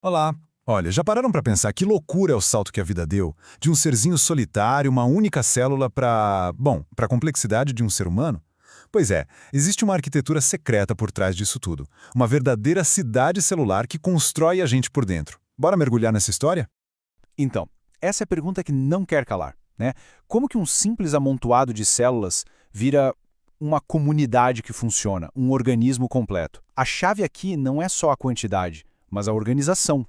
Olá! Olha, já pararam para pensar que loucura é o salto que a vida deu de um serzinho solitário, uma única célula para a complexidade de um ser humano? Pois é, existe uma arquitetura secreta por trás disso tudo. Uma verdadeira cidade celular que constrói a gente por dentro. Bora mergulhar nessa história? Então, essa é a pergunta que não quer calar, né? Como que um simples amontoado de células vira uma comunidade que funciona, um organismo completo? A chave aqui não é só a quantidade, mas a organização.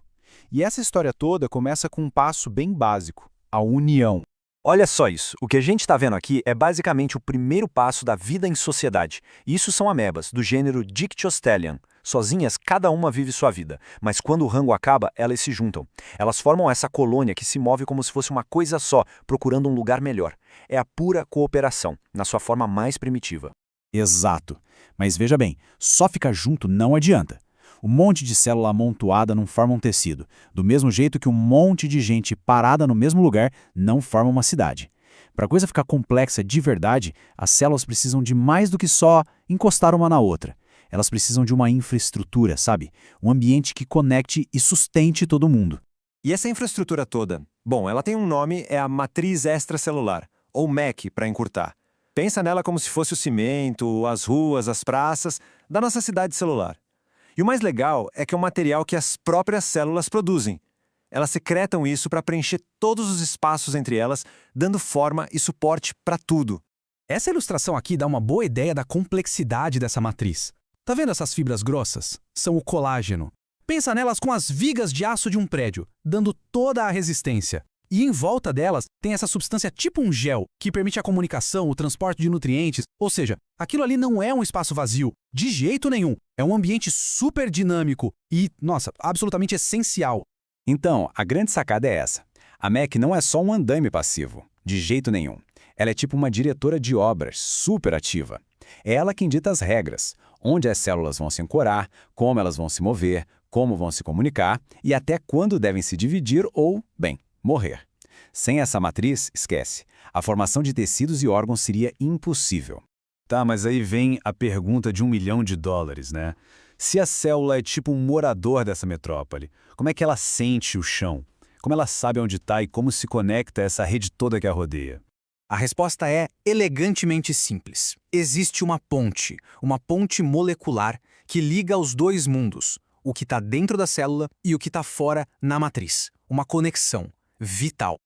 E essa história toda começa com um passo bem básico, a união. Olha só isso. O que a gente está vendo aqui é basicamente o primeiro passo da vida em sociedade. Isso são amebas, do gênero Dictyostelium. Sozinhas, cada uma vive sua vida, mas quando o rango acaba, elas se juntam. Elas formam essa colônia que se move como se fosse uma coisa só, procurando um lugar melhor. É a pura cooperação, na sua forma mais primitiva. Exato. Mas veja bem, só ficar junto não adianta. Um monte de célula amontoada não forma um tecido, do mesmo jeito que um monte de gente parada no mesmo lugar não forma uma cidade. Para a coisa ficar complexa de verdade, as células precisam de mais do que só encostar uma na outra. Elas precisam de uma infraestrutura, sabe? Um ambiente que conecte e sustente todo mundo. E essa infraestrutura toda? Bom, ela tem um nome, é a matriz extracelular, ou MEC para encurtar. Pensa nela como se fosse o cimento, as ruas, as praças da nossa cidade celular. E o mais legal é que é um material que as próprias células produzem. Elas secretam isso para preencher todos os espaços entre elas, dando forma e suporte para tudo. Essa ilustração aqui dá uma boa ideia da complexidade dessa matriz. Tá vendo essas fibras grossas? São o colágeno. Pensa nelas com as vigas de aço de um prédio, dando toda a resistência. E em volta delas tem essa substância tipo um gel, que permite a comunicação, o transporte de nutrientes, ou seja, aquilo ali não é um espaço vazio, de jeito nenhum. É um ambiente super dinâmico e, nossa, absolutamente essencial. Então, a grande sacada é essa. A MEC não é só um andaime passivo, de jeito nenhum. Ela é tipo uma diretora de obras, super ativa. É ela quem dita as regras, onde as células vão se ancorar, como elas vão se mover, como vão se comunicar e até quando devem se dividir ou, bem, morrer. Sem essa matriz, esquece. A formação de tecidos e órgãos seria impossível. Tá, mas aí vem a pergunta de $1 milhão, né? Se a célula é tipo um morador dessa metrópole, como é que ela sente o chão? Como ela sabe onde está e como se conecta a essa rede toda que a rodeia? A resposta é elegantemente simples. Existe uma ponte molecular que liga os dois mundos, o que está dentro da célula e o que está fora na matriz. Uma conexão vital.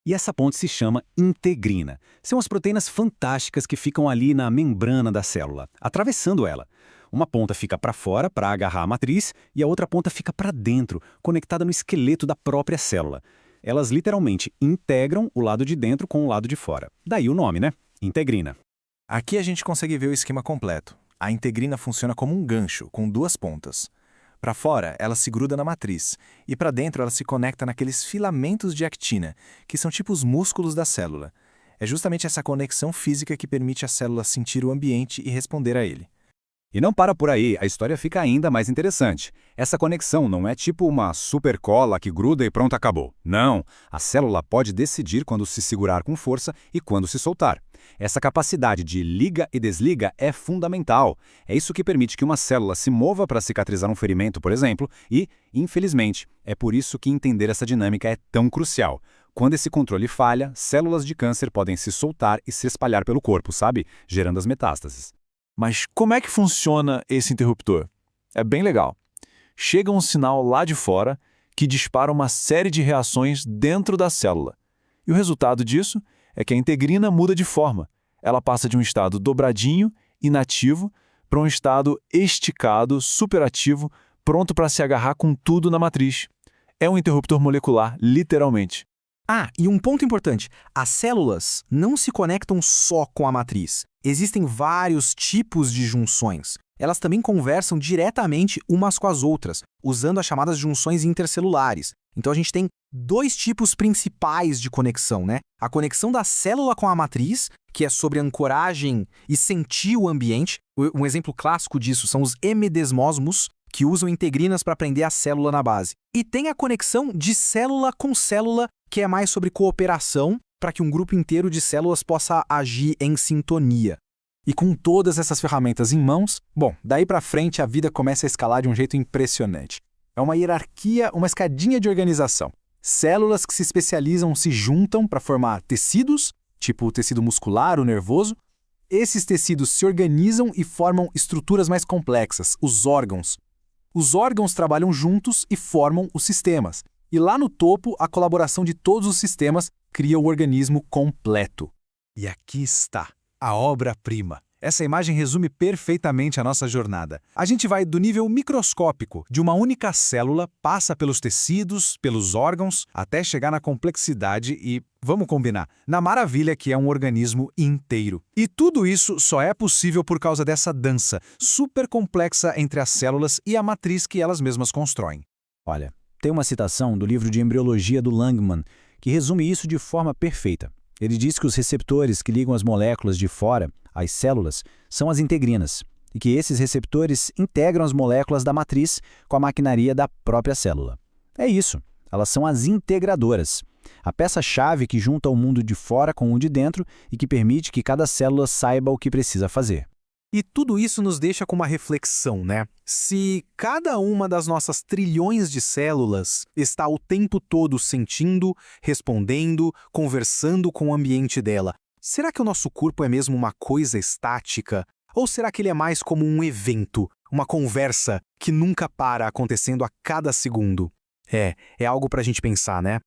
E essa ponte se chama integrina. São as proteínas fantásticas que ficam ali na membrana da célula, atravessando ela. Uma ponta fica para fora para agarrar a matriz e a outra ponta fica para dentro, conectada no esqueleto da própria célula. Elas literalmente integram o lado de dentro com o lado de fora. Daí o nome, né? Integrina. Aqui a gente consegue ver o esquema completo. A integrina funciona como um gancho, com duas pontas. Para fora, ela se gruda na matriz, e para dentro ela se conecta naqueles filamentos de actina, que são tipo os músculos da célula. É justamente essa conexão física que permite a célula sentir o ambiente e responder a ele. E não para por aí, a história fica ainda mais interessante. Essa conexão não é tipo uma super cola que gruda e pronto, acabou. Não, a célula pode decidir quando se segurar com força e quando se soltar. Essa capacidade de liga e desliga é fundamental. É isso que permite que uma célula se mova para cicatrizar um ferimento, por exemplo, e, infelizmente, é por isso que entender essa dinâmica é tão crucial. Quando esse controle falha, células de câncer podem se soltar e se espalhar pelo corpo, sabe? Gerando as metástases. Mas como é que funciona esse interruptor? É bem legal. Chega um sinal lá de fora que dispara uma série de reações dentro da célula. E o resultado disso é que a integrina muda de forma. Ela passa de um estado dobradinho, inativo, para um estado esticado, superativo, pronto para se agarrar com tudo na matriz. É um interruptor molecular, literalmente. Ah, e um ponto importante, as células não se conectam só com a matriz. Existem vários tipos de junções. Elas também conversam diretamente umas com as outras, usando as chamadas junções intercelulares. Então a gente tem dois tipos principais de conexão, né? A conexão da célula com a matriz, que é sobre ancoragem e sentir o ambiente. Um exemplo clássico disso são os hemidesmosmos, que usam integrinas para prender a célula na base. E tem a conexão de célula com célula, que é mais sobre cooperação, para que um grupo inteiro de células possa agir em sintonia. E com todas essas ferramentas em mãos, bom, daí para frente a vida começa a escalar de um jeito impressionante. É uma hierarquia, uma escadinha de organização. Células que se especializam se juntam para formar tecidos, tipo o tecido muscular, o nervoso. Esses tecidos se organizam e formam estruturas mais complexas, os órgãos. Os órgãos trabalham juntos e formam os sistemas. E lá no topo, a colaboração de todos os sistemas cria o organismo completo. E aqui está, a obra-prima. Essa imagem resume perfeitamente a nossa jornada. A gente vai do nível microscópico, de uma única célula, passa pelos tecidos, pelos órgãos, até chegar na complexidade e, vamos combinar, na maravilha que é um organismo inteiro. E tudo isso só é possível por causa dessa dança super complexa entre as células e a matriz que elas mesmas constroem. Olha, tem uma citação do livro de embriologia do Langman que resume isso de forma perfeita. Ele diz que os receptores que ligam as moléculas de fora às células são as integrinas, e que esses receptores integram as moléculas da matriz com a maquinaria da própria célula. É isso, elas são as integradoras, a peça-chave que junta o mundo de fora com o de dentro e que permite que cada célula saiba o que precisa fazer. E tudo isso nos deixa com uma reflexão, né? Se cada uma das nossas trilhões de células está o tempo todo sentindo, respondendo, conversando com o ambiente dela, será que o nosso corpo é mesmo uma coisa estática? Ou será que ele é mais como um evento, uma conversa que nunca para acontecendo a cada segundo? É algo para a gente pensar, né?